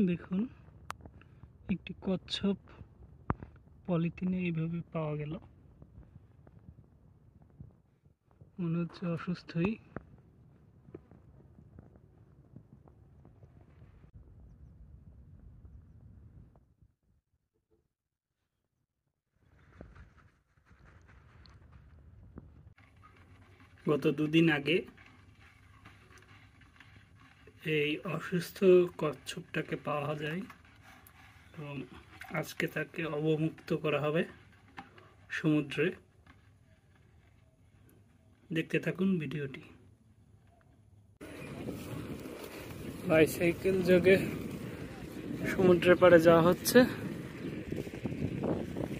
দেখুন একটি কচ্ছপ পলিথিনে এইভাবে পাওয়া গেল। মনে হচ্ছে অসুস্থই। গত দুদিন আগে এই অসুস্থ কচ্ছপটাকে পাওয়া যায় এবং আজকে তাকে অবমুক্ত করা হবে সমুদ্রে। দেখতে থাকুন ভিডিওটি। বাইসাইকেল যোগে সমুদ্রের পাড়ে যাওয়া হচ্ছে।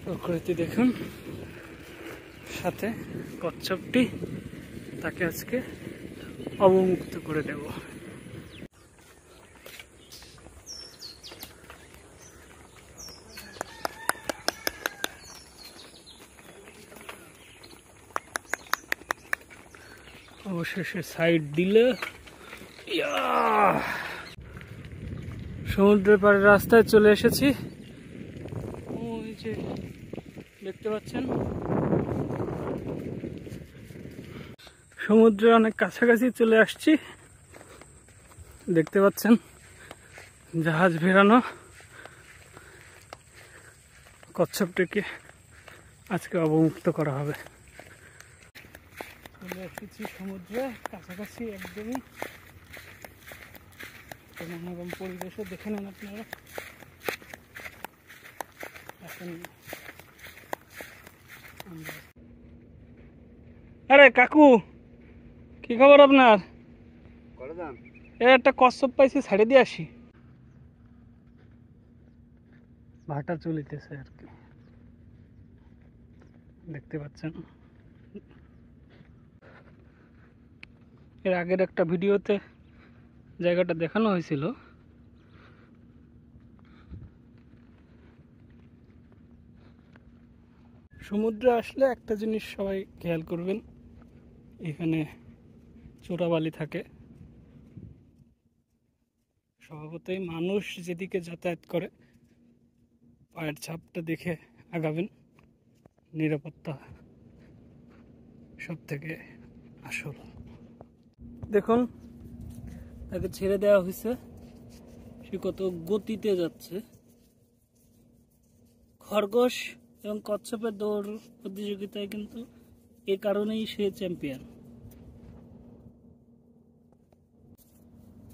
প্রকৃতি দেখুন, সাথে কচ্ছপটি, তাকে আজকে অবমুক্ত করে দেব। অবশেষে সাইড দিলে সমুদ্রের পাড়ে রাস্তায় চলে এসেছি। ওই যে দেখতে পাচ্ছেন সমুদ্রে অনেক কাছাকাছি চলে আসছি। দেখতে পাচ্ছেন জাহাজ ভেড়ানো কচ্ছপটিকে আজকে অবমুক্ত করা হবে। চলে এসেছি সমুদ্রে কাছাকাছি একদমই। মনোরম পরিবেশও দেখে নেন আপনারা। আরে কাকু, কি খবর আপনার? একটা কচ্ছপ পাইছি, ছাড়ে দিয়ে আসি। ভাটা চলিতেছে আর কি, দেখতে পাচ্ছেন। এর আগের একটা ভিডিওতে জায়গাটা দেখানো হয়েছিল। সমুদ্রে আসলে একটা জিনিস সবাই খেয়াল করবেন, এখানে চোরাবালি থাকে। স্বভাবতই মানুষ যেদিকে যাতায়াত করে পায়ের ছাপটা দেখে আগাবেন। নিরাপত্তা সব থেকে আসল। দেখুন তাকে ছেড়ে দেওয়া হয়েছে, সে কত গতিতে যাচ্ছে। খরগোশ এবং কচ্ছপের দৌড় প্রতিযোগিতায় কিন্তু এ কারণেই সে চ্যাম্পিয়ন।